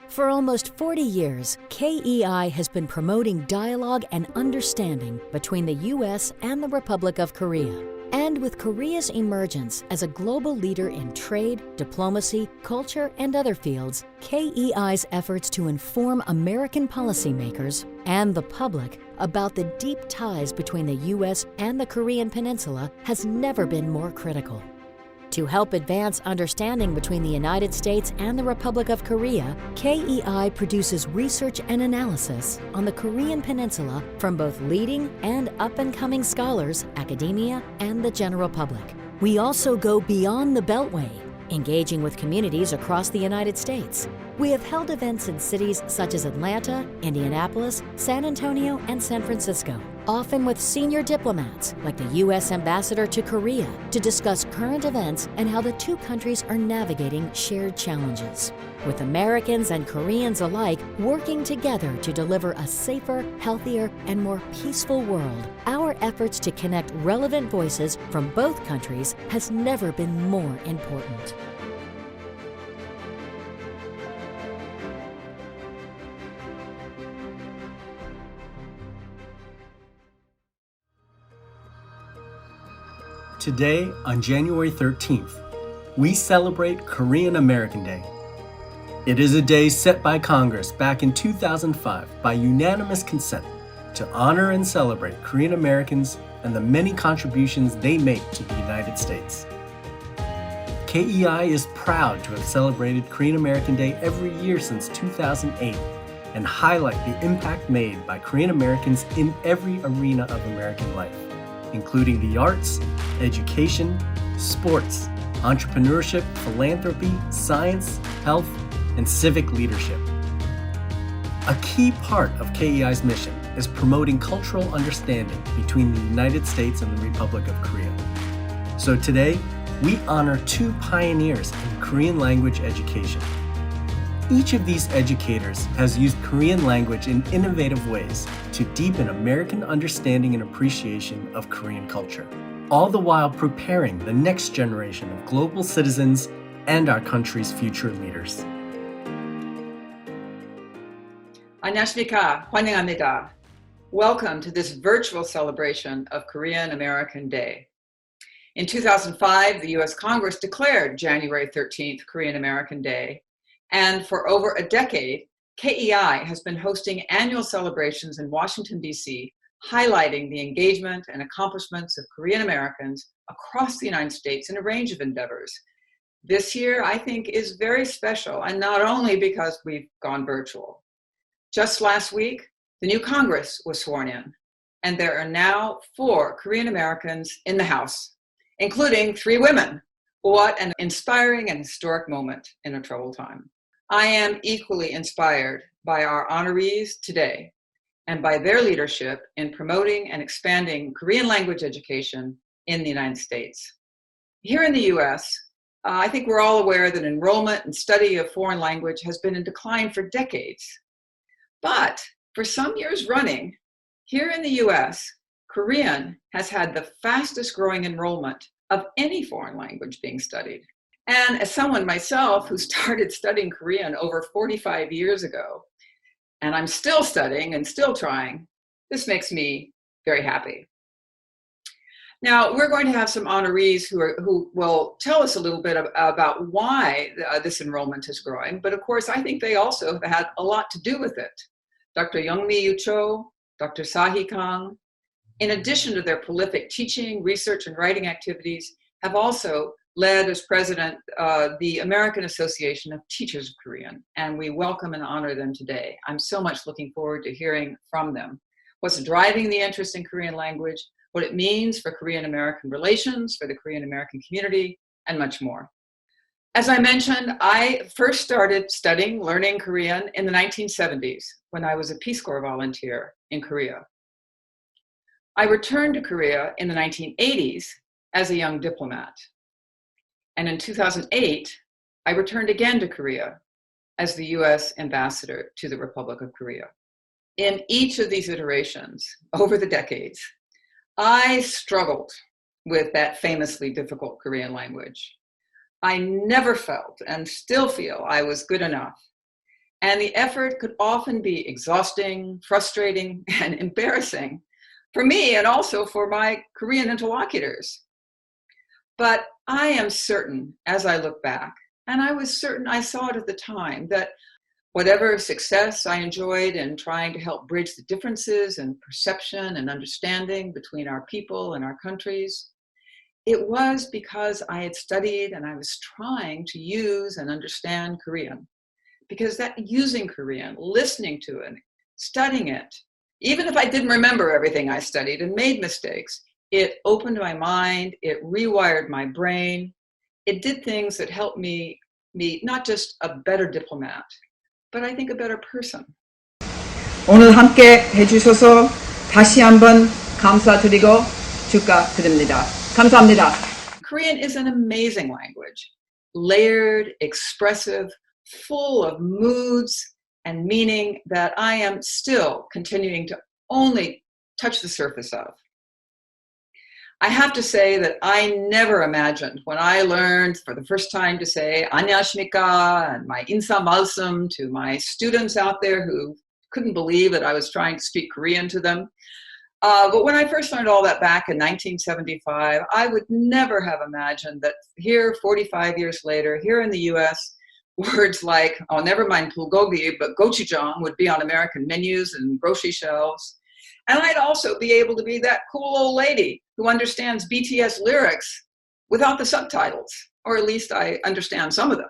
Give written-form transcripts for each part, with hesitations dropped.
For almost 40 years, KEI has been promoting dialogue and understanding between the U.S. and the Republic of Korea. And with Korea's emergence as a global leader in trade, diplomacy, culture, and other fields, KEI's efforts to inform American policymakers and the public about the deep ties between the U.S. and the Korean Peninsula has never been more critical. To help advance understanding between the United States and the Republic of Korea, KEI produces research and analysis on the Korean Peninsula from both leading and up-and-coming scholars, academia, and the general public. We also go beyond the Beltway, engaging with communities across the United States. We have held events in cities such as Atlanta, Indianapolis, San Antonio, and San Francisco, often with senior diplomats like the U.S. Ambassador to Korea to discuss current events and how the two countries are navigating shared challenges. With Americans and Koreans alike working together to deliver a safer, healthier, and more peaceful world, our efforts to connect relevant voices from both countries has never been more important. Today, on January 13th, we celebrate Korean American Day. It is a day set by Congress back in 2005 by unanimous consent to honor and celebrate Korean Americans and the many contributions they make to the United States. KEI is proud to have celebrated Korean American Day every year since 2008 and highlight the impact made by Korean Americans in every arena of American life, including the arts, education, sports, entrepreneurship, philanthropy, science, health, and civic leadership. A key part of KEI's mission is promoting cultural understanding between the United States and the Republic of Korea. So today, we honor two pioneers in Korean language education. Each of these educators has used Korean language in innovative ways to deepen American understanding and appreciation of Korean culture, all the while preparing the next generation of global citizens and our country's future leaders. 안녕하십니까. 환영합니다. Welcome to this virtual celebration of Korean American Day. In 2005, the U.S. Congress declared January 13th Korean American Day, and for over a decade, KEI has been hosting annual celebrations in Washington, D.C., highlighting the engagement and accomplishments of Korean Americans across the United States in a range of endeavors. This year, I think, is very special, and not only because we've gone virtual. Just last week, the new Congress was sworn in, and there are now 4 Korean Americans in the House, including 3 women. What an inspiring and historic moment in a troubled time. I am equally inspired by our honorees today and by their leadership in promoting and expanding Korean language education in the United States. Here in the US, I think we're all aware that enrollment and study of foreign language has been in decline for decades. But for some years running, here in the US, Korean has had the fastest growing enrollment of any foreign language being studied. And as someone myself who started studying Korean over 45 years ago, and I'm still studying and still trying, this makes me very happy. Now, we're going to have some honorees who will tell us a little bit about why this enrollment is growing, but of course, I think they also have had a lot to do with it. Dr. Young-mee Yu Cho, Dr. Sahie Kang, in addition to their prolific teaching, research, and writing activities, have also led as president the American Association of Teachers of Korean, and we welcome and honor them today. I'm so much looking forward to hearing from them. What's driving the interest in Korean language, what it means for Korean-American relations, for the Korean-American community, and much more. As I mentioned, I first started learning Korean in the 1970s when I was a Peace Corps volunteer in Korea. I returned to Korea in the 1980s as a young diplomat. And in 2008, I returned again to Korea as the US ambassador to the Republic of Korea. In each of these iterations over the decades, I struggled with that famously difficult Korean language. I never felt and still feel I was good enough. And the effort could often be exhausting, frustrating, and embarrassing for me and also for my Korean interlocutors. But I am certain, as I look back, and I was certain I saw it at the time, that whatever success I enjoyed in trying to help bridge the differences in perception and understanding between our people and our countries, it was because I had studied and I was trying to use and understand Korean. Because that using Korean, listening to it, studying it, even if I didn't remember everything I studied and made mistakes, it opened my mind, it rewired my brain, it did things that helped me be not just a better diplomat, but I think a better person. 오늘 함께 해주셔서 다시 한번 감사드리고 축하드립니다. 감사합니다. Korean is an amazing language, layered, expressive, full of moods and meaning that I am still continuing to only touch the surface of. I have to say that I never imagined when I learned for the first time to say 안녕하십니까 and my 인사 말씀 to my students out there who couldn't believe that I was trying to speak Korean to them. But when I first learned all that back in 1975, I would never have imagined that here, 45 years later, here in the US, words like, oh, never mind bulgogi, but gochujang would be on American menus and grocery shelves. And I'd also be able to be that cool old lady who understands BTS lyrics without the subtitles, or at least I understand some of them.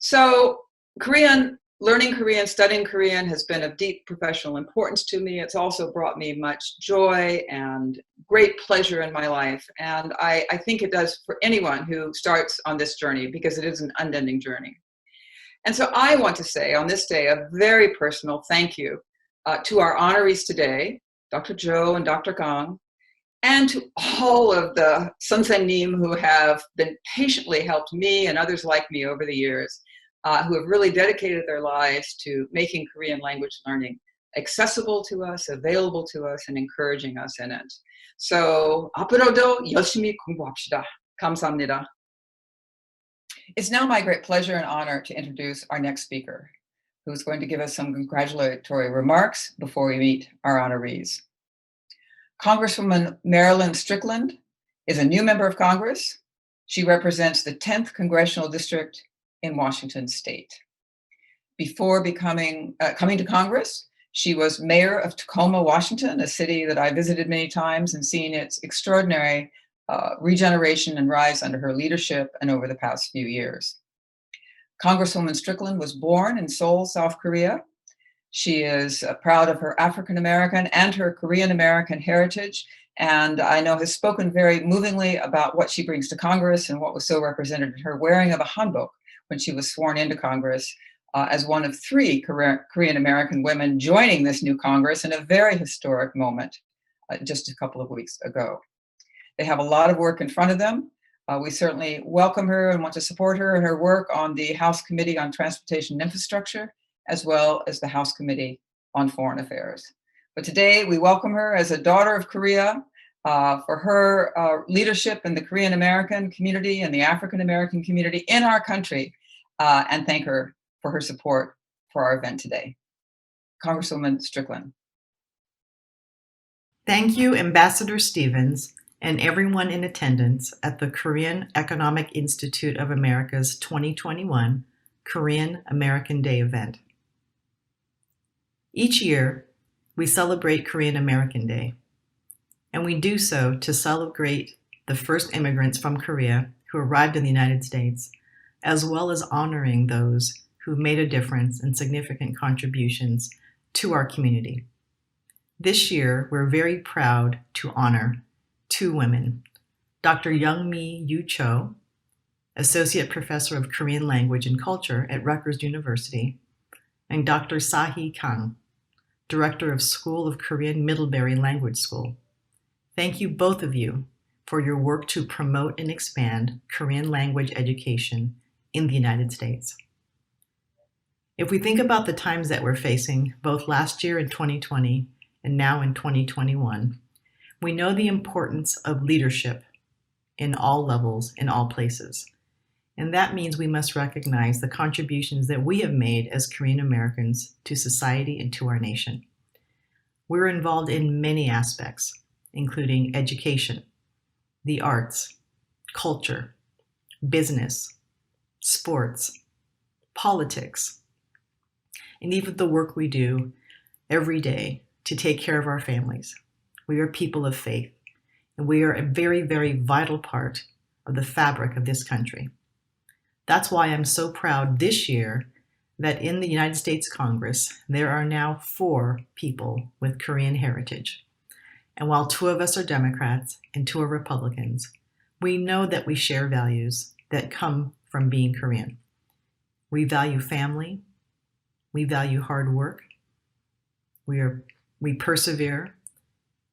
So Korean, learning Korean, studying Korean has been of deep professional importance to me. It's also brought me much joy and great pleasure in my life. And I think it does for anyone who starts on this journey, because it is an unending journey. And so I want to say on this day a very personal thank you to our honorees today, Dr. Jo and Dr. Kang, and to all of the 선생님 who have been patiently helped me and others like me over the years, who have really dedicated their lives to making Korean language learning accessible to us, available to us, and encouraging us in it. So 앞으로도 열심히 공부합시다. 감사합니다. It's now my great pleasure and honor to introduce our next speaker, who's going to give us some congratulatory remarks before we meet our honorees. Congresswoman Marilyn Strickland is a new member of Congress. She represents the 10th Congressional District in Washington State. Before coming to Congress, she was mayor of Tacoma, Washington, a city that I visited many times and seen its extraordinary regeneration and rise under her leadership and over the past few years. Congresswoman Strickland was born in Seoul, South Korea. She is proud of her African-American and her Korean-American heritage, and I know has spoken very movingly about what she brings to Congress and what was so represented in her wearing of a hanbok when she was sworn into Congress as one of 3 Korean-American women joining this new Congress in a very historic moment just a couple of weeks ago. They have a lot of work in front of them. We certainly welcome her and want to support her in her work on the House Committee on Transportation and Infrastructure, as well as the House Committee on Foreign Affairs. But today we welcome her as a daughter of Korea for her leadership in the Korean American community and the African American community in our country, and thank her for her support for our event today. Congresswoman Strickland. Thank you, Ambassador Stevens, and everyone in attendance at the Korean Economic Institute of America's 2021 Korean American Day event. Each year, we celebrate Korean American Day, and we do so to celebrate the first immigrants from Korea who arrived in the United States, as well as honoring those who made a difference and significant contributions to our community. This year, we're very proud to honor 2 women, Dr. Young-mee Yu Cho, Associate Professor of Korean Language and Culture at Rutgers University, and Dr. Sahie Kang, Director of School of Korean Middlebury Language School. Thank you, both of you, for your work to promote and expand Korean language education in the United States. If we think about the times that we're facing, both last year in 2020 and now in 2021, we know the importance of leadership in all levels, in all places. And that means we must recognize the contributions that we have made as Korean Americans to society and to our nation. We're involved in many aspects, including education, the arts, culture, business, sports, politics, and even the work we do every day to take care of our families. We are people of faith, and we are a very, very vital part of the fabric of this country. That's why I'm so proud this year that in the United States Congress, there are now 4 people with Korean heritage. And while 2 of us are Democrats and 2 are Republicans, we know that we share values that come from being Korean. We value family, we value hard work, we persevere,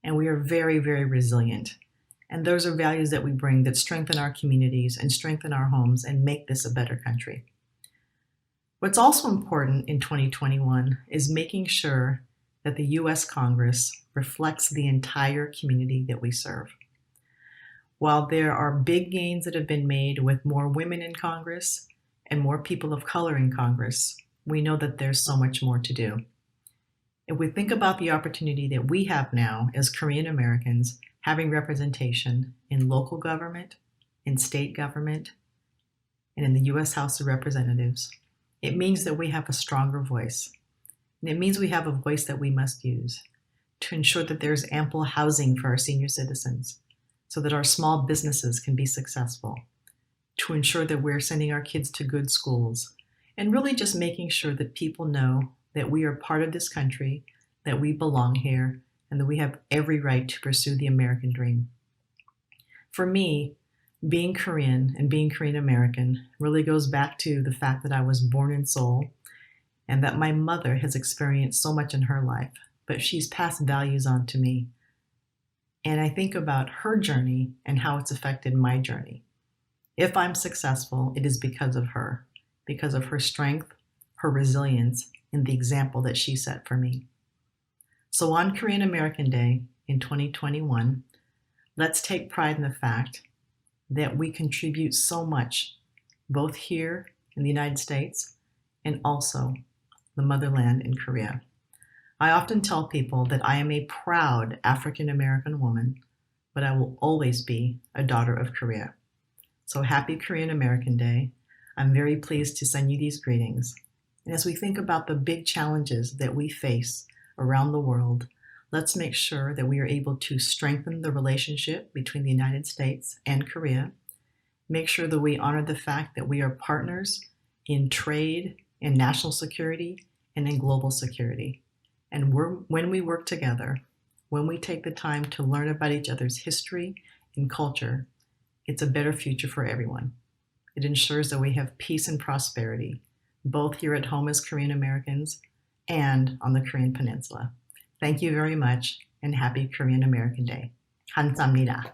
and we are very, very resilient. And those are values that we bring that strengthen our communities and strengthen our homes and make this a better country. What's also important in 2021 is making sure that the U.S. Congress reflects the entire community that we serve. While there are big gains that have been made with more women in Congress and more people of color in Congress, we know that there's so much more to do. If we think about the opportunity that we have now as Korean Americans having representation in local government, in state government, and in the U.S. House of Representatives, it means that we have a stronger voice. And it means we have a voice that we must use to ensure that there's ample housing for our senior citizens so that our small businesses can be successful, to ensure that we're sending our kids to good schools, and really just making sure that people know that we are part of this country, that we belong here, and that we have every right to pursue the American dream. For me, being Korean and being Korean American really goes back to the fact that I was born in Seoul and that my mother has experienced so much in her life, but she's passed values on to me. And I think about her journey and how it's affected my journey. If I'm successful, it is because of her strength, her resilience, and the example that she set for me. So on Korean American Day in 2021, let's take pride in the fact that we contribute so much, both here in the United States and also the motherland in Korea. I often tell people that I am a proud African American woman, but I will always be a daughter of Korea. So happy Korean American Day. I'm very pleased to send you these greetings. And as we think about the big challenges that we face around the world, let's make sure that we are able to strengthen the relationship between the United States and Korea, make sure that we honor the fact that we are partners in trade, in national security, and in global security. And when we work together, when we take the time to learn about each other's history and culture, it's a better future for everyone. It ensures that we have peace and prosperity, both here at home as Korean Americans and on the Korean Peninsula. Thank you very much, and happy Korean American Day. 감사합니다.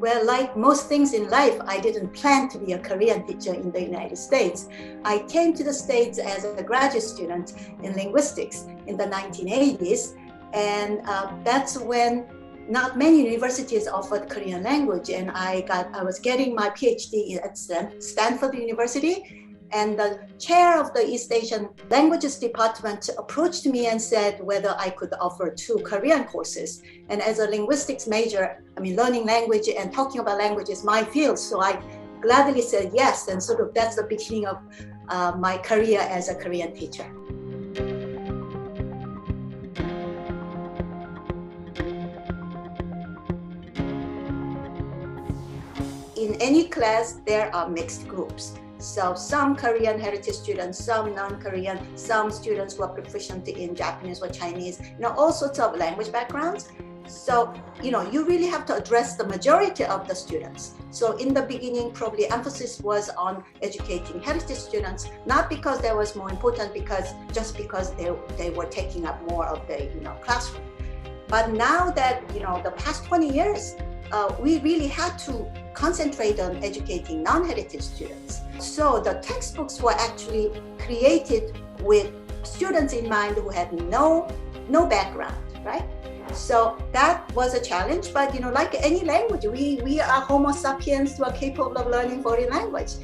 Well, like most things in life, I didn't plan to be a Korean teacher in the United States. I came to the States as a graduate student in linguistics in the 1980s, and that's when not many universities offered Korean language, and I was getting my PhD at Stanford University, and the chair of the East Asian Languages Department approached me and said whether I could offer 2 Korean courses. And as a linguistics major, learning language and talking about language is my field, so I gladly said yes, and sort of that's the beginning of my career as a Korean teacher. In any class, there are mixed groups. So some Korean heritage students, some non-Korean, some students who are proficient in Japanese or Chinese, all sorts of language backgrounds. So, you really have to address the majority of the students. So in the beginning, probably emphasis was on educating heritage students, not because that was more important, just because they were taking up more of the classroom. But now that, the past 20 years, we really had to concentrate on educating non-heritage students. So the textbooks were actually created with students in mind who had no background, right? So that was a challenge, but like any language, we are Homo sapiens who are capable of learning foreign language.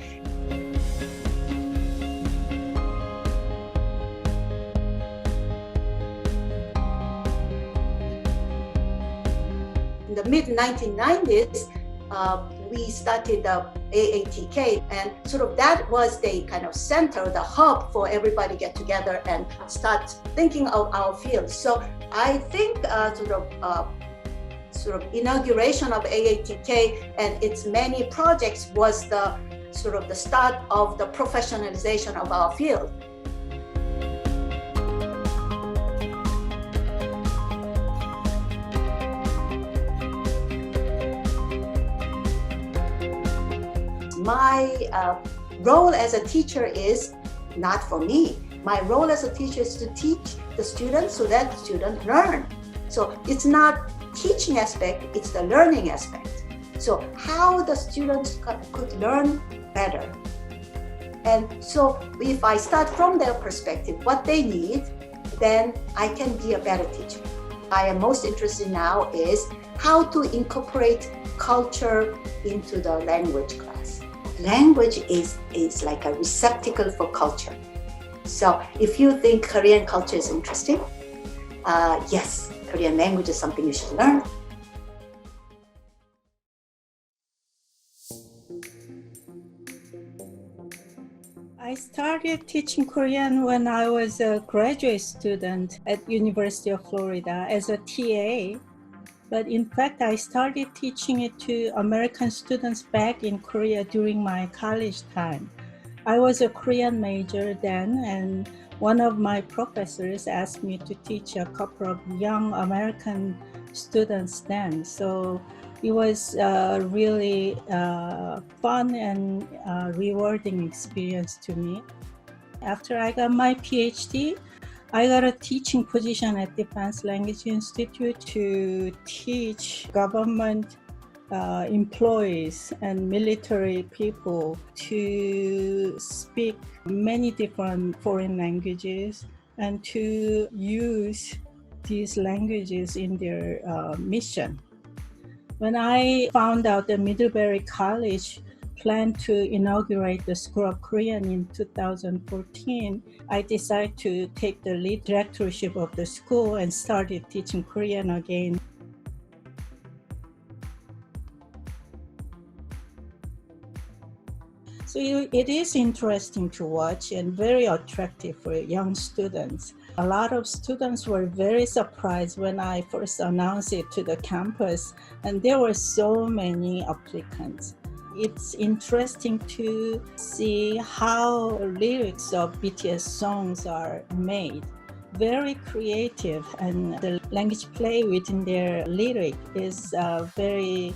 In the mid-1990s, we started the AATK, and sort of that was the kind of center, the hub for everybody to get together and start thinking of our field. So I think sort of inauguration of AATK and its many projects was the sort of the start of the professionalization of our field. My role as a teacher is not for me. My role as a teacher is to teach the students so that the students learn. So it's not teaching aspect, it's the learning aspect. So how the students could learn better. And so if I start from their perspective, what they need, then I can be a better teacher. I am most interested now is how to incorporate culture into the language class. Language is like a receptacle for culture. So if you think Korean culture is interesting, yes, Korean language is something you should learn. I started teaching Korean when I was a graduate student at University of Florida as a TA. But in fact, I started teaching it to American students back in Korea during my college time. I was a Korean major then, and one of my professors asked me to teach a couple of young American students then. So it was really fun and rewarding experience to me. After I got my PhD, I got a teaching position at Defense Language Institute to teach government employees and military people to speak many different foreign languages and to use these languages in their mission. When I found out that Middlebury College planned to inaugurate the School of Korean in 2014, I decided to take the lead directorship of the school and started teaching Korean again. So it is interesting to watch and very attractive for young students. A lot of students were very surprised when I first announced it to the campus, and there were so many applicants. It's interesting to see how lyrics of BTS songs are made. Very creative, and the language play within their lyric is very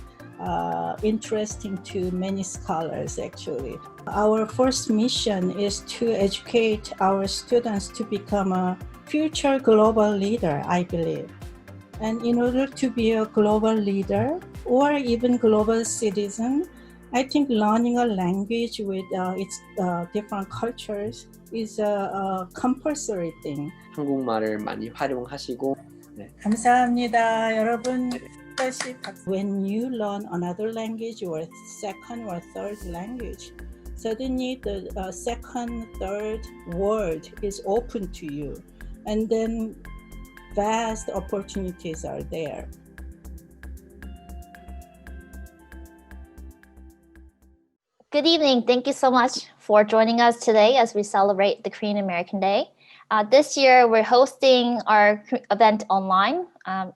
interesting to many scholars actually. Our first mission is to educate our students to become a future global leader, I believe. And in order to be a global leader or even global citizen, I think learning a language with its different cultures is a compulsory thing. 한국말을 많이 활용하시고. 네. 감사합니다, 여러분. When you learn another language or second or third language, suddenly the second, third world is open to you, and then vast opportunities are there. Good evening. Thank you so much for joining us today as we celebrate the Korean American Day. This year, we're hosting our event online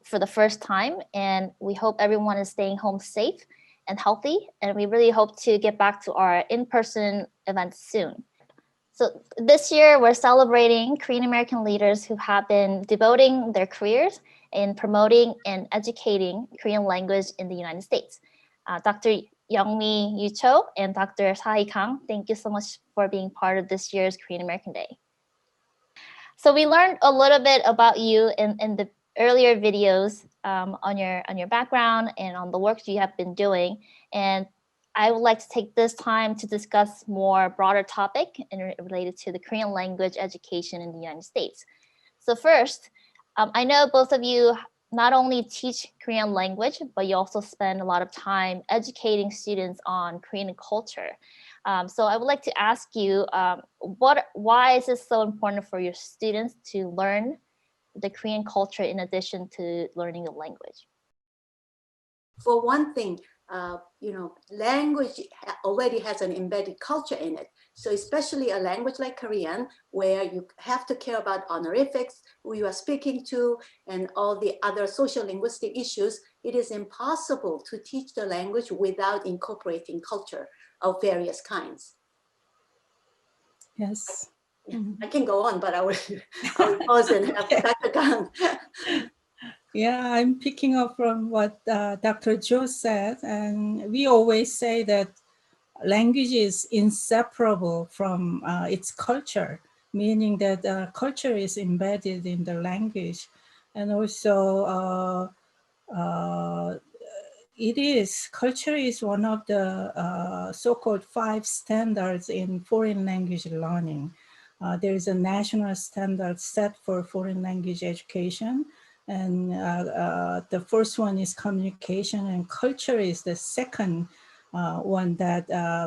for the first time, and we hope everyone is staying home safe and healthy, and we really hope to get back to our in-person events soon. So this year, we're celebrating Korean American leaders who have been devoting their careers in promoting and educating Korean language in the United States. Dr. Young-mee Yu Cho and Dr. Sahie Kang, thank you so much for being part of this year's Korean American Day. So we learned a little bit about you in the earlier videos on your background and on the work you have been doing. And I would like to take this time to discuss more broader topic related to the Korean language education in the United States. So first, I know both of you not only teach Korean language, but you also spend a lot of time educating students on Korean culture. So I would like to ask you, why is it so important for your students to learn the Korean culture in addition to learning the language? For one thing, language already has an embedded culture in it. So especially a language like Korean, where you have to care about honorifics, who you are speaking to, and all the other social linguistic issues, it is impossible to teach the language without incorporating culture of various kinds. Yes. I can go on, but I will pause and have Dr. Kang. Yeah, I'm picking up from what Dr. Jo said, and we always say that language is inseparable from its culture, meaning that culture is embedded in the language. And also culture is one of the so-called 5 standards in foreign language learning. There is a national standard set for foreign language education. And the first one is communication, and culture is the second one that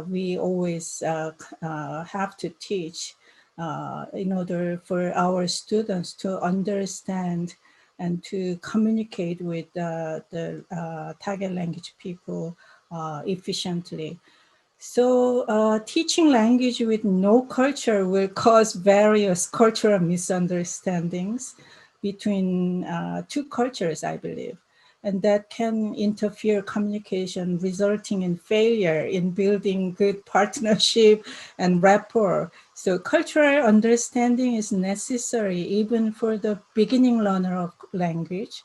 we always have to teach in order for our students to understand and to communicate with the target language people efficiently. So teaching language with no culture will cause various cultural misunderstandings between 2 cultures, I believe. And that can interfere communication, resulting in failure in building good partnership and rapport. So cultural understanding is necessary even for the beginning learner of language,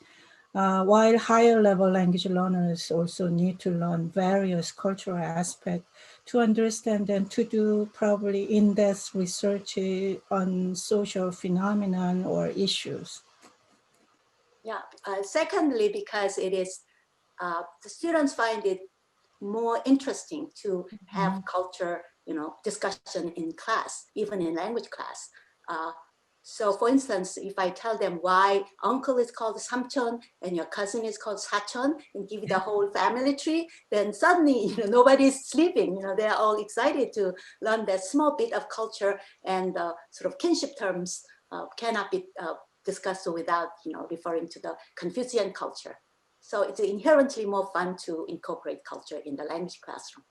while higher level language learners also need to learn various cultural aspects to understand and to do probably in-depth research on social phenomenon or issues. Yeah, secondly, because it is, the students find it more interesting to have culture, discussion in class, even in language class. So for instance, if I tell them why uncle is called Samcheon and your cousin is called Sacheon, and give you the whole family tree, then suddenly nobody's sleeping. They're all excited to learn that small bit of culture, and sort of kinship terms cannot be discussed without referring to the Confucian culture. So it's inherently more fun to incorporate culture in the language classroom.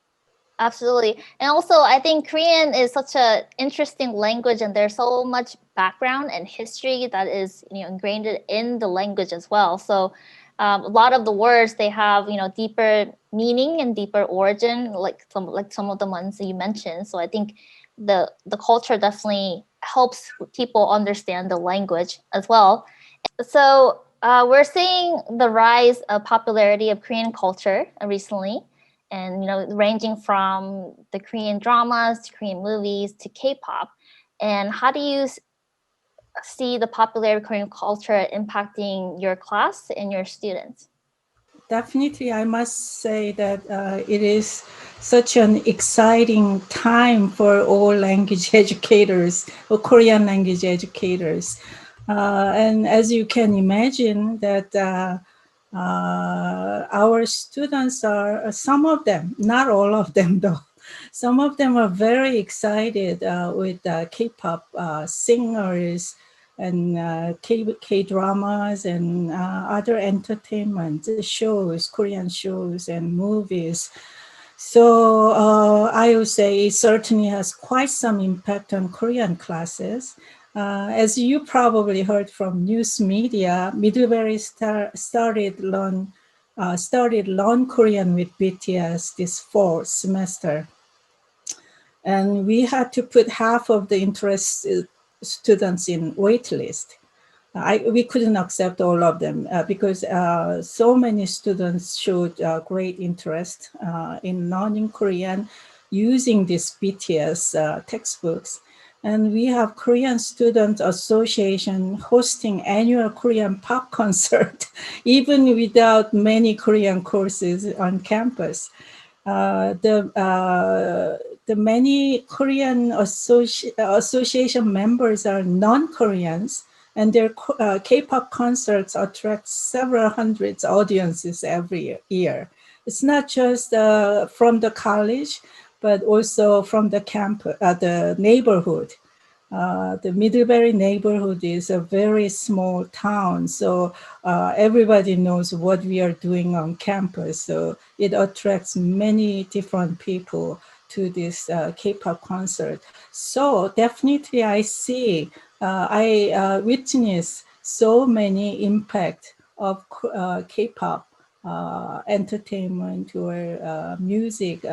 Absolutely. And also, I think Korean is such an interesting language, and there's so much background and history that is ingrained in the language as well. So a lot of the words, they have deeper meaning and deeper origin, like some of the ones that you mentioned. So I think the culture definitely helps people understand the language as well. So we're seeing the rise of popularity of Korean culture recently, and ranging from the Korean dramas to Korean movies to K-pop. And how do you see the popularity of Korean culture impacting your class and your students? Definitely, I must say that it is such an exciting time for all language educators, or Korean language educators. And as you can imagine that our students are, some of them, not all of them though, some of them are very excited with K-pop singers and K-dramas and other entertainment shows, Korean shows and movies. So I would say it certainly has quite some impact on Korean classes. As you probably heard from news media, Middlebury started learn Korean with BTS this fall semester. And we had to put half of the interested students in wait list. We couldn't accept all of them because so many students showed great interest in learning Korean using these BTS textbooks. And we have Korean Student Association hosting annual Korean pop concert, even without many Korean courses on campus. The many Korean association members are non-Koreans, and their K-pop concerts attract several hundreds audiences every year. It's not just from the college, but also from the campus, the neighborhood. The Middlebury neighborhood is a very small town, so everybody knows what we are doing on campus. So it attracts many different people to this K-pop concert. So definitely I see, I witness so many impact of K-pop entertainment or music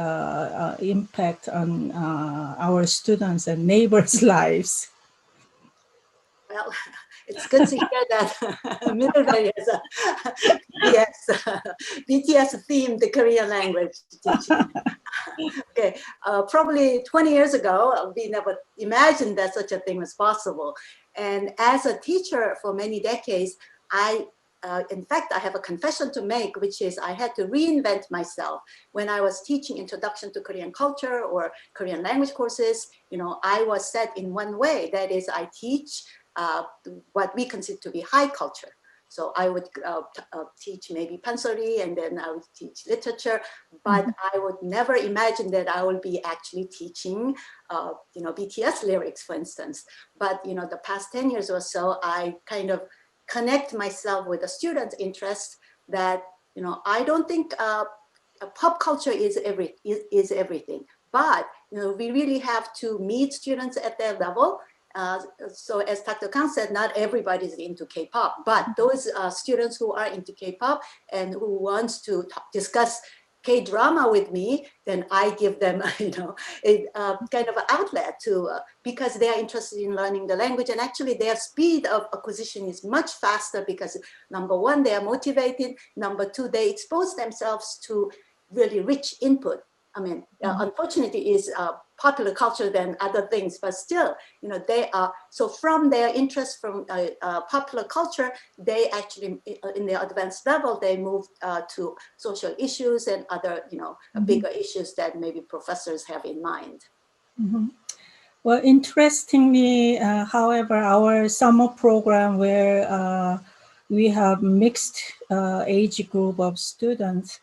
impact on our students and neighbors' lives. Well, it's good to hear that Middlebury has a BTS themed Korean language teaching. Okay, probably 20 years ago, we never imagined that such a thing was possible. And as a teacher for many decades, in fact, I have a confession to make, which is I had to reinvent myself. When I was teaching Introduction to Korean Culture or Korean language courses, I was set in one way. That is, I teach what we consider to be high culture. So I would teach maybe pansori, and then I would teach literature, but I would never imagine that I will be actually teaching, BTS lyrics, for instance. But, the past 10 years or so, I kind of connect myself with the students' interest that, I don't think pop culture is everything, but, we really have to meet students at their level. So as Dr. Kang said, not everybody is into K-pop, but those students who are into K-pop and who wants to discuss K-drama with me, then I give them, a kind of an outlet to, because they are interested in learning the language, and actually their speed of acquisition is much faster because number one, they are motivated. Number two, they expose themselves to really rich input. I mean, unfortunately, is popular culture than other things, but still, they are, so from their interest from popular culture, they actually, in their advanced level, they move to social issues and other, bigger issues that maybe professors have in mind. Well, interestingly, however, our summer program where we have mixed age group of students,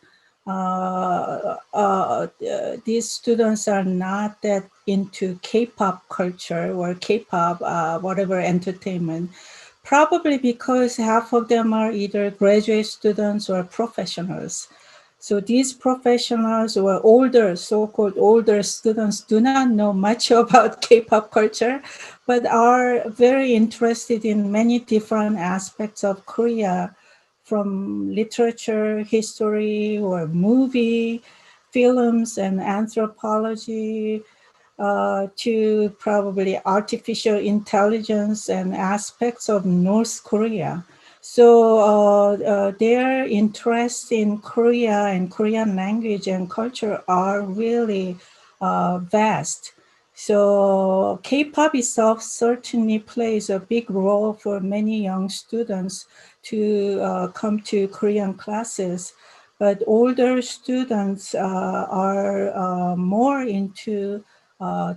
these students are not that into K-pop culture or K-pop, whatever entertainment, probably because half of them are either graduate students or professionals. So these professionals or older, so-called older students do not know much about K-pop culture, but are very interested in many different aspects of Korea, from literature, history, or movie, films, and anthropology, to probably artificial intelligence and aspects of North Korea. So their interest in Korea and Korean language and culture are really vast. So K-pop itself certainly plays a big role for many young students to come to Korean classes, but older students are more into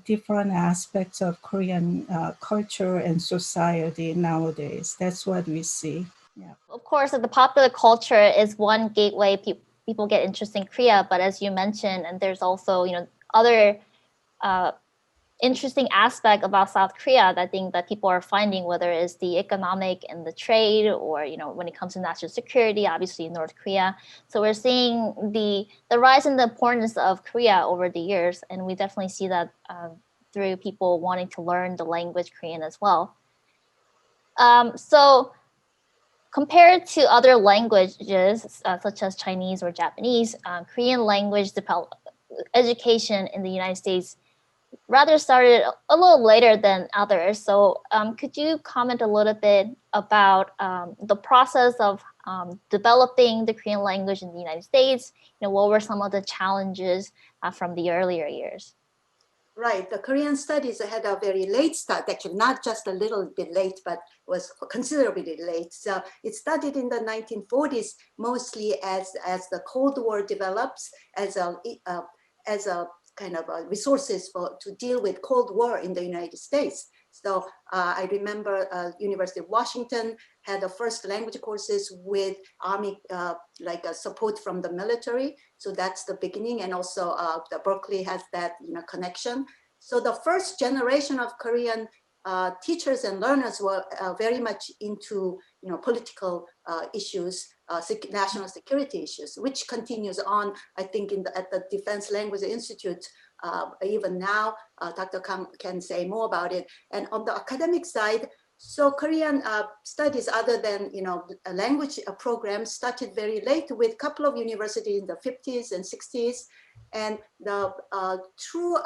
different aspects of Korean culture and society nowadays. That's what we see. Yeah. Of course, the popular culture is one gateway people get interested in Korea, but as you mentioned, and there's also other interesting aspect about South Korea that I think that people are finding, whether it's the economic and the trade, or when it comes to national security, obviously North Korea. So we're seeing the rise in the importance of Korea over the years, and we definitely see that through people wanting to learn the language Korean as well. So compared to other languages such as Chinese or Japanese, Korean language education in the United States rather started a little later than others. So could you comment a little bit about the process of developing the Korean language in the United States? What were some of the challenges from the earlier years? Right, the Korean studies had a very late start, actually not just a little bit late, but was considerably late. So it started in the 1940s, mostly as the Cold War develops, as a kind of resources to deal with Cold War in the United States. So I remember University of Washington had the first language courses with Army, support from the military. So that's the beginning. And also the Berkeley has that connection. So the first generation of Korean teachers and learners were very much into political issues, national security issues, which continues on, I think, at the Defense Language Institute. Even now, Dr. Kang can say more about it. And on the academic side, so Korean studies, other than a language program, started very late with a couple of universities in the 50s and 60s. And the true,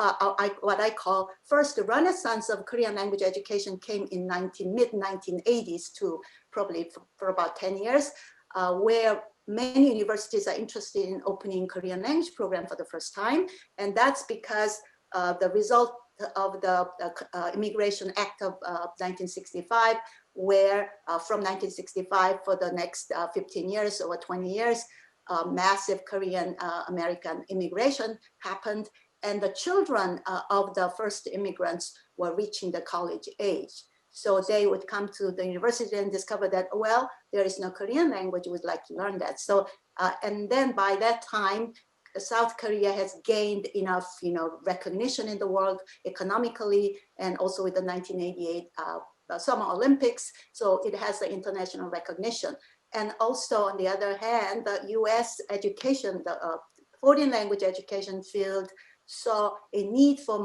what I call first renaissance of Korean language education came in mid-1980s to probably for about 10 years, where many universities are interested in opening Korean language program for the first time. And that's because the result of the Immigration Act of 1965, where from 1965 for the next 15 years or 20 years, massive Korean American immigration happened, and the children of the first immigrants were reaching the college age. So they would come to the university and discover that, well, there is no Korean language, we'd like to learn that. So, and then by that time, South Korea has gained enough, recognition in the world economically, and also with the 1988 Summer Olympics. So it has the international recognition. And also, on the other hand, the US education, the foreign language education field saw a need for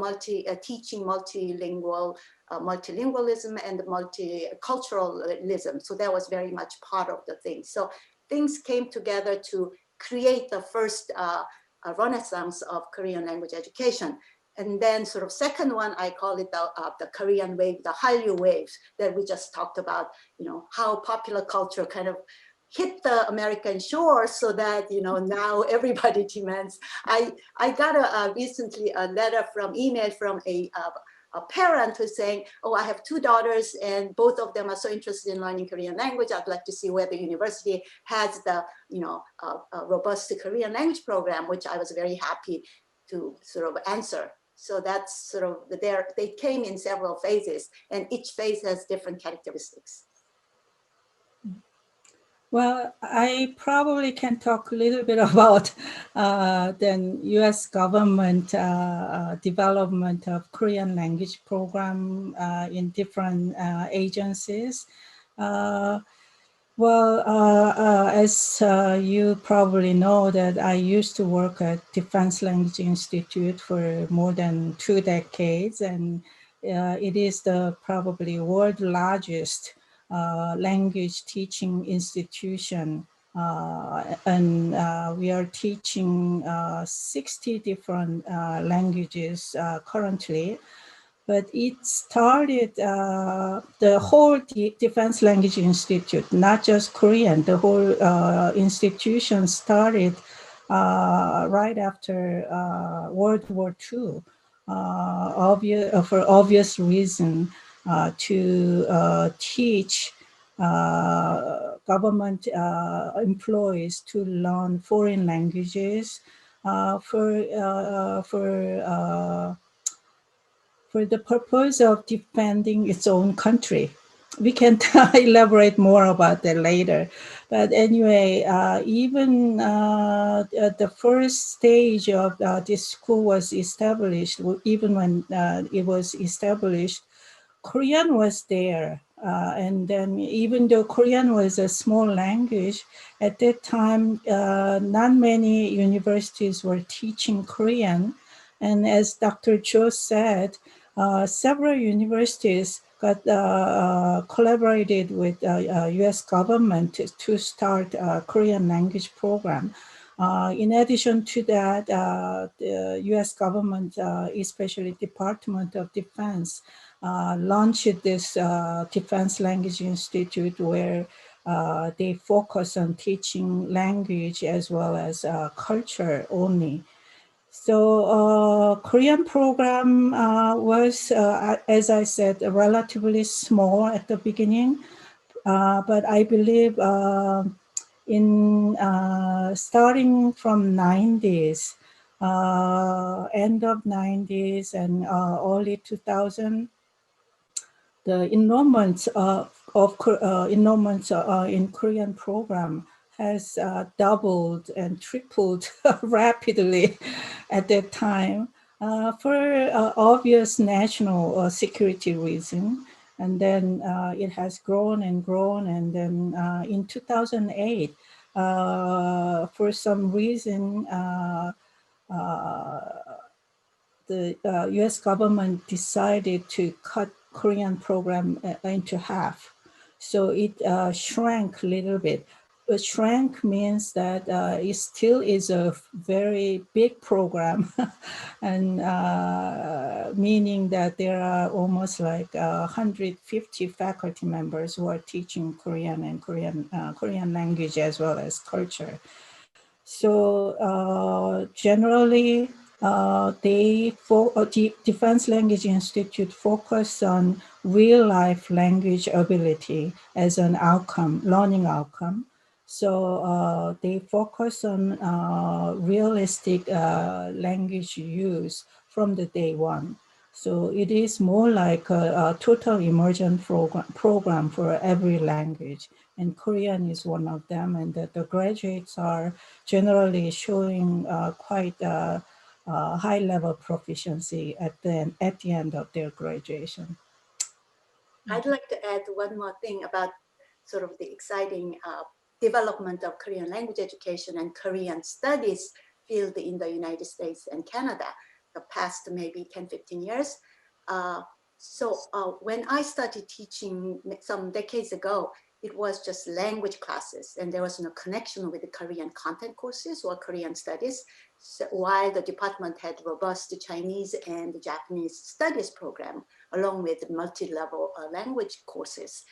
teaching multilingualism and multiculturalism. So that was very much part of the thing. So things came together to create the first renaissance of Korean language education. And then sort of second one, I call it the Korean wave, the Hallyu waves that we just talked about, how popular culture kind of hit the American shore so that, now everybody demands. I got recently a letter email from a parent who's saying, oh, I have 2 daughters and both of them are so interested in learning Korean language. I'd like to see where the university has the, a robust Korean language program, which I was very happy to sort of answer. So that's sort of they came in several phases, and each phase has different characteristics. Well, I probably can talk a little bit about the U.S. government development of Korean language program in different agencies. As you probably know, that I used to work at Defense Language Institute for more than 2 decades, and it is the probably world largest language teaching institution, and we are teaching 60 different languages currently. But it started, the whole Defense Language Institute, not just Korean, the whole institution started right after World War II, for obvious reason, to teach government employees to learn foreign languages for the purpose of defending its own country. We can elaborate more about that later. But anyway, even at the first stage of this school was established, even when it was established, Korean was there. And then even though Korean was a small language, at that time, not many universities were teaching Korean. And as Dr. Cho said, several universities got collaborated with U.S. government to start a Korean language program. In addition to that, the U.S. government, especially Department of Defense, launched this Defense Language Institute where they focus on teaching language as well as culture only. So Korean program was, as I said, relatively small at the beginning, but I believe in starting from 90s, end of 90s and early 2000, the enrollments in Korean program has doubled and tripled rapidly at that time for obvious national security reason. And then it has grown and grown. And then in 2008, for some reason, the US government decided to cut Korean program into half. So it shrank a little bit. But shrank means that it still is a very big program, and meaning that there are almost like 150 faculty members who are teaching Korean and Korean language as well as culture. So generally, Defense Language Institute focus on real life language ability as an outcome, learning outcome. So they focus on realistic language use from the day one. So it is more like a total immersion program for every language. And Korean is one of them, and the graduates are generally showing quite high level proficiency at the end of their graduation. I'd like to add one more thing about sort of the exciting development of Korean language education and Korean studies field in the United States and Canada the past maybe 10, 15 years. So when I started teaching some decades ago, it was just language classes and there was no connection with the Korean content courses or Korean studies. So while the department had robust Chinese and Japanese studies program, along with multi-level language courses.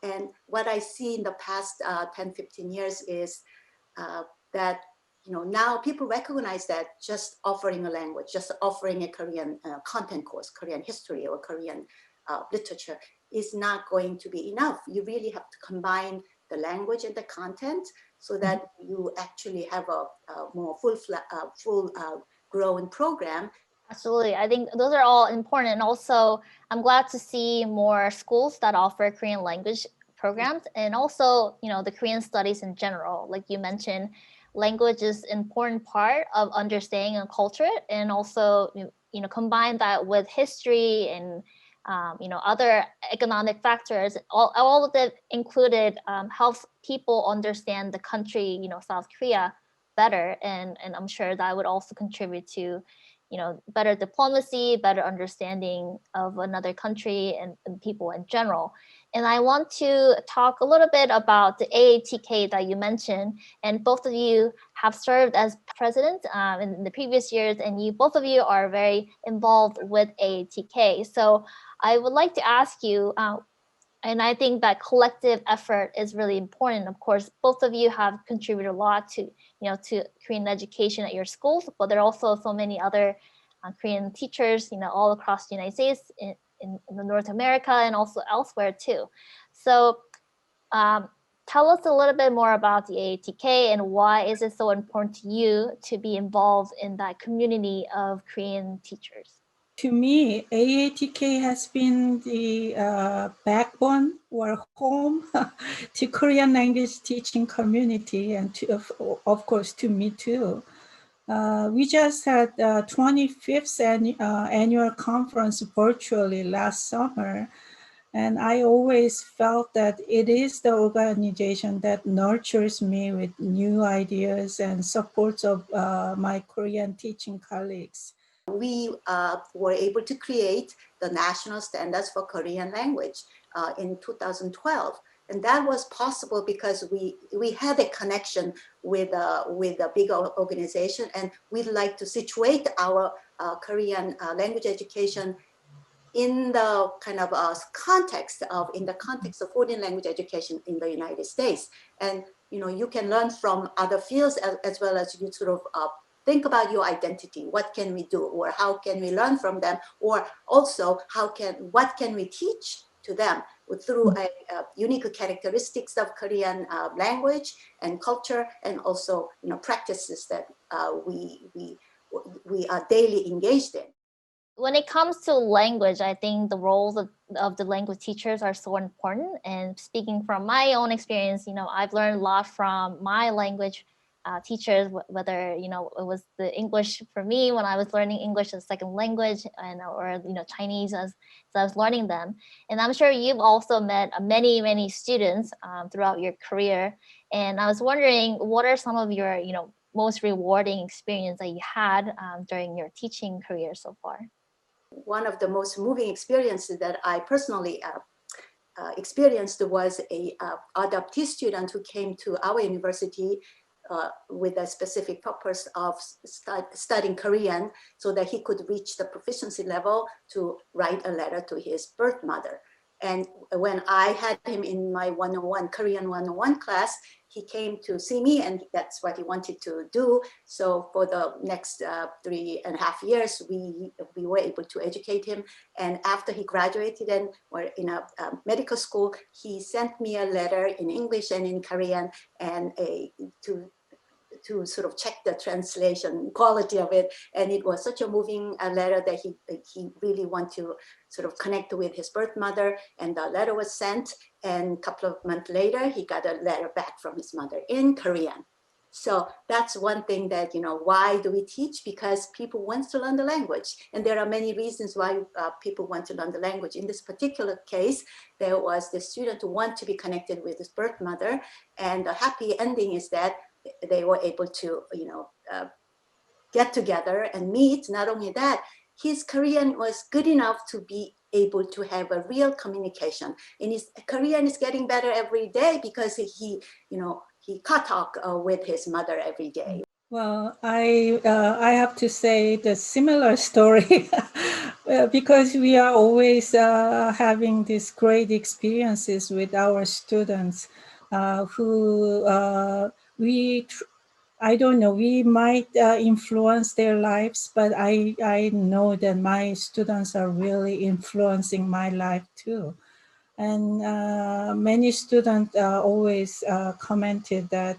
And what I see in the past 10, 15 years is that now people recognize that just offering a language, just offering a Korean content course, Korean history or Korean literature is not going to be enough. You really have to combine the language and the content so that you actually have a more full grown program. Absolutely. I think those are all important. And also, I'm glad to see more schools that offer Korean language programs and also, the Korean studies in general. Like you mentioned, language is an important part of understanding a culture, and also, combine that with history and, other economic factors. All of it included helps people understand the country, South Korea better. And I'm sure that would also contribute to better diplomacy, better understanding of another country and people in general. And I want to talk a little bit about the AATK that you mentioned. And both of you have served as president in the previous years, and both of you are very involved with AATK. So I would like to ask you, and I think that collective effort is really important. Of course, both of you have contributed a lot to Korean education at your schools, but there are also so many other Korean teachers, all across the United States, in North America, and also elsewhere too. So tell us a little bit more about the AATK and why is it so important to you to be involved in that community of Korean teachers? To me, AATK has been the backbone or home to Korean language teaching community, and of course to me too. We just had 25th annual conference virtually last summer, and I always felt that it is the organization that nurtures me with new ideas and supports of my Korean teaching colleagues. We were able to create the national standards for Korean language in 2012. And that was possible because we had a connection with a big organization, and we'd like to situate our Korean language education in the kind of context of foreign language education in the United States. And you can learn from other fields as well as you sort of think about your identity. What can we do, or how can we learn from them, or also what can we teach to them through unique characteristics of Korean language and culture, and also practices that we we are daily engaged in. When it comes to language, I think the roles of the language teachers are so important. And speaking from my own experience, I've learned a lot from my language teachers, whether, it was the English for me when I was learning English as a second language, or Chinese as I was learning them. And I'm sure you've also met many, many students throughout your career. And I was wondering, what are some of your, most rewarding experience that you had during your teaching career so far? One of the most moving experiences that I personally experienced was a adoptee student who came to our university with a specific purpose of studying Korean so that he could reach the proficiency level to write a letter to his birth mother. And when I had him in my 101 Korean 101 class, he came to see me, and that's what he wanted to do. So for the next 3.5 years, we were able to educate him. And after he graduated and were in a medical school, he sent me a letter in English and in Korean, and to sort of check the translation quality of it. And it was such a moving letter that he really wanted to sort of connect with his birth mother. And the letter was sent, and a couple of months later, he got a letter back from his mother in Korean. So that's one thing that, why do we teach? Because people want to learn the language. And there are many reasons why people want to learn the language. In this particular case, there was the student who wanted to be connected with his birth mother. And the happy ending is that they were able to, get together and meet. Not only that, his Korean was good enough to be able to have a real communication. And his Korean is getting better every day because he talk with his mother every day. Well, I have to say the similar story because we are always having these great experiences with our students who I don't know, we might influence their lives, but I know that my students are really influencing my life too. And many students always commented that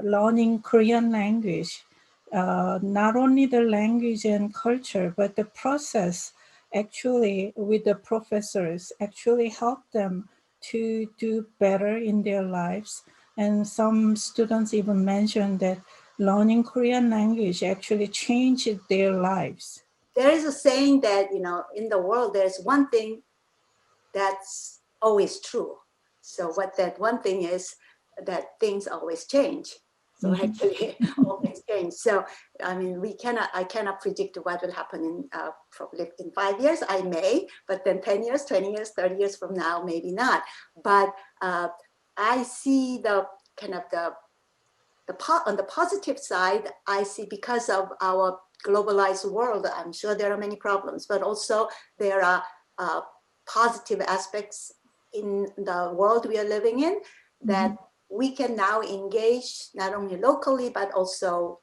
learning Korean language, not only the language and culture, but the process actually with the professors actually helped them to do better in their lives. And some students even mentioned that learning Korean language actually changed their lives. There is a saying that, in the world, there's one thing that's always true. So what that one thing is, that things always change. So actually always change. So I mean, I cannot predict what will happen in probably in 5 years. I may, but then 10 years, 20 years, 30 years from now, maybe not. But I see the kind of on the positive side, I see because of our globalized world, I'm sure there are many problems, but also there are positive aspects in the world we are living in that we can now engage not only locally, but also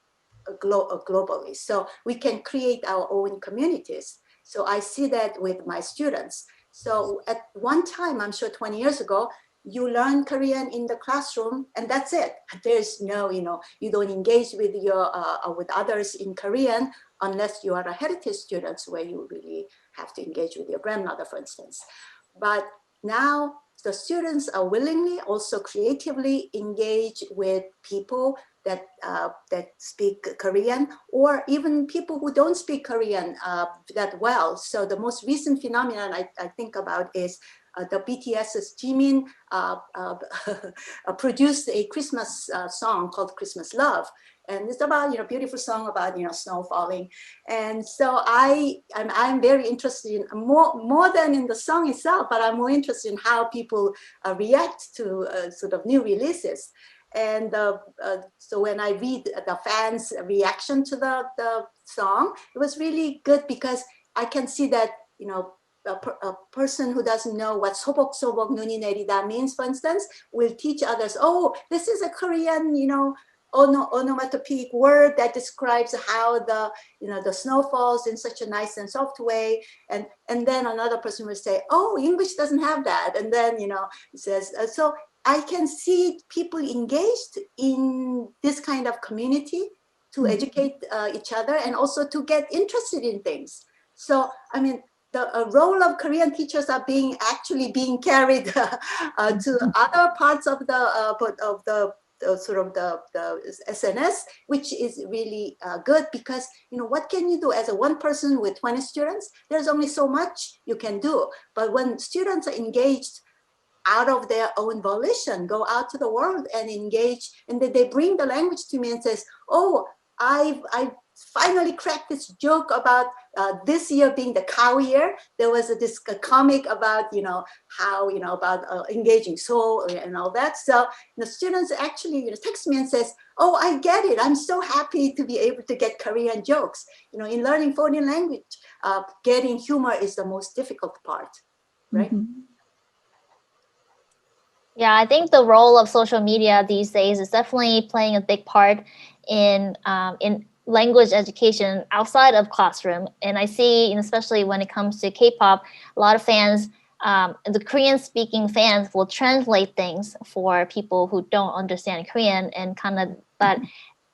globally. So we can create our own communities. So I see that with my students. So at one time, I'm sure 20 years ago, you learn Korean in the classroom and that's it. There's no, you don't engage with with others in Korean unless you are a heritage student where you really have to engage with your grandmother, for instance. But now the students are willingly, also creatively engaged with people that speak Korean, or even people who don't speak Korean that well. So the most recent phenomenon I think about is the BTS's Jimin produced a Christmas song called Christmas Love. And it's about, beautiful song about, snow falling. And so I'm very interested in more than in the song itself, but I'm more interested in how people react to sort of new releases. And so when I read the fans' reaction to the song, it was really good because I can see that, a person who doesn't know what 소복소복 눈이 내리다 means, for instance, will teach others, oh, this is a Korean, onomatopoeic word that describes how the snow falls in such a nice and soft way. And then another person will say, oh, English doesn't have that. And then, it says, so I can see people engaged in this kind of community to educate each other and also to get interested in things. So, I mean, the role of Korean teachers are actually being carried to other parts of the SNS, which is really good because, you know, what can you do as a one person with 20 students? There's only so much you can do. But when students are engaged out of their own volition, go out to the world and engage, and then they bring the language to me and says, oh, I finally cracked this joke about this year being the cow year. There was this comic about, you know, how, you know, about engaging soul and all that. So the students actually, you know, text me and says, oh, I get it. I'm so happy to be able to get Korean jokes. You know, in learning foreign language, getting humor is the most difficult part, right? Mm-hmm. Yeah, I think the role of social media these days is definitely playing a big part in language education outside of classroom. And I see, and especially when it comes to K-pop, a lot of fans, the Korean-speaking fans will translate things for people who don't understand Korean, and kind of that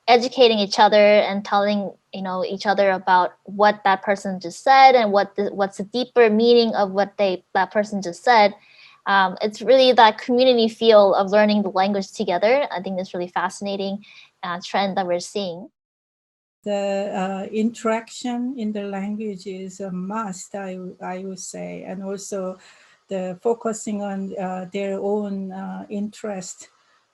educating each other and telling, you know, each other about what that person just said and what's the deeper meaning of what that person just said. It's really that community feel of learning the language together. I think it's really fascinating trend that we're seeing. The interaction in the language is a must, I would say, and also the focusing on their own interest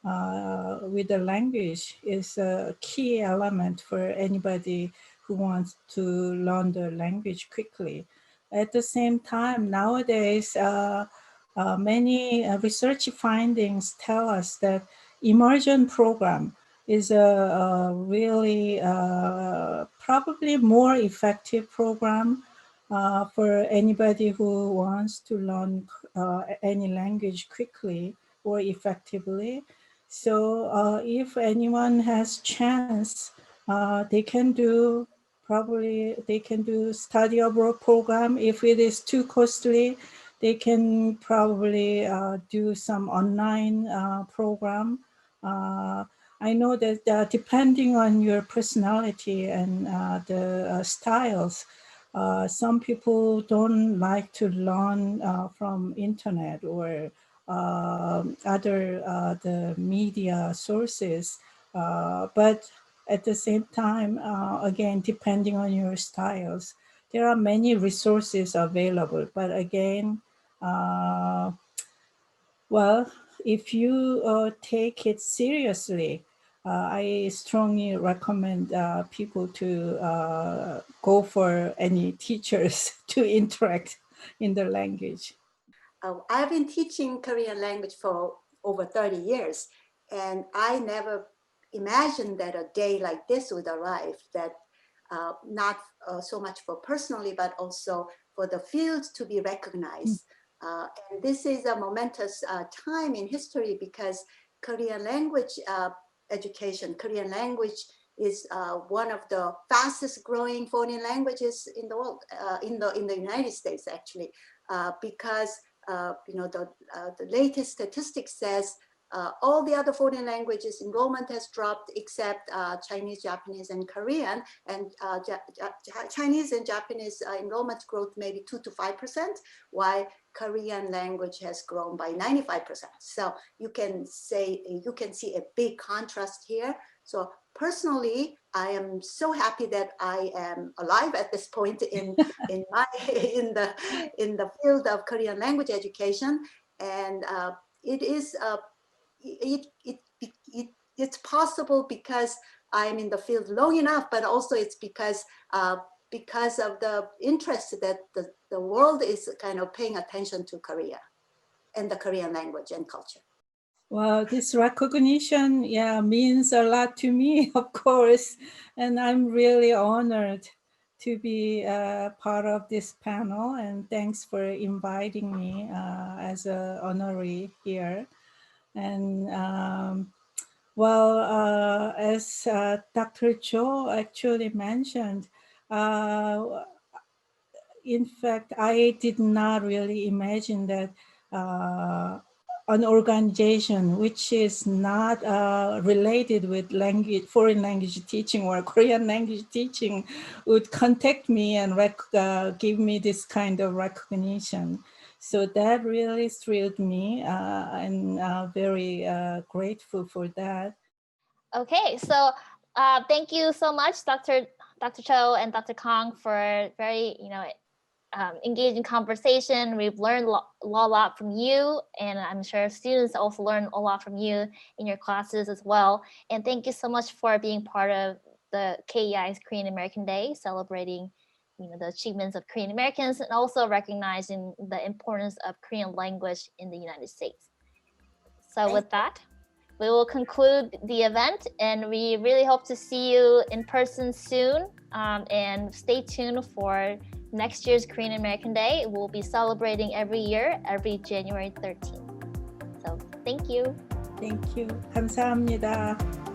with the language is a key element for anybody who wants to learn the language quickly. At the same time, nowadays, many research findings tell us that immersion program is a really probably more effective program for anybody who wants to learn any language quickly or effectively. So if anyone has chance, they can do study abroad program. If it is too costly, they can probably do some online program. I know that depending on your personality and the styles, some people don't like to learn from internet or other the media sources, but at the same time, again, depending on your styles, there are many resources available. But again, well, if you take it seriously, I strongly recommend people to go for any teachers to interact in the language. I've been teaching Korean language for over 30 years, and I never imagined that a day like this would arrive, that not so much for personally, but also for the field to be recognized. And this is a momentous time in history because Korean language education, Korean language is one of the fastest growing foreign languages in the world, in the United States actually, because you know, the latest statistics says all the other foreign languages enrollment has dropped except Chinese, Japanese, and Korean. And Chinese and Japanese enrollment growth maybe 2 to 5%, while Korean language has grown by 95%. So you can see a big contrast here. So personally, I am so happy that I am alive at this point in the field of Korean language education, and it's possible because I'm in the field long enough, but also it's because of the interest that the world is kind of paying attention to Korea and the Korean language and culture. Well, this recognition, means a lot to me, of course, and I'm really honored to be part of this panel. And thanks for inviting me as an honoree here. And as Dr. Cho actually mentioned, in fact, I did not really imagine that an organization which is not related with foreign language teaching or Korean language teaching would contact me and give me this kind of recognition. So that really thrilled me, and very grateful for that. Okay, so thank you so much, Dr. Cho and Dr. Kang, for very engaging conversation. We've learned a lot from you, and I'm sure students also learn a lot from you in your classes as well. And thank you so much for being part of the KEI's Korean American Day, celebrating the achievements of Korean Americans and also recognizing the importance of Korean language in the United States. So with that, we will conclude the event, and we really hope to see you in person soon. And stay tuned for next year's Korean American Day. We'll be celebrating every year, every January 13th. So thank you. Thank you. 감사합니다.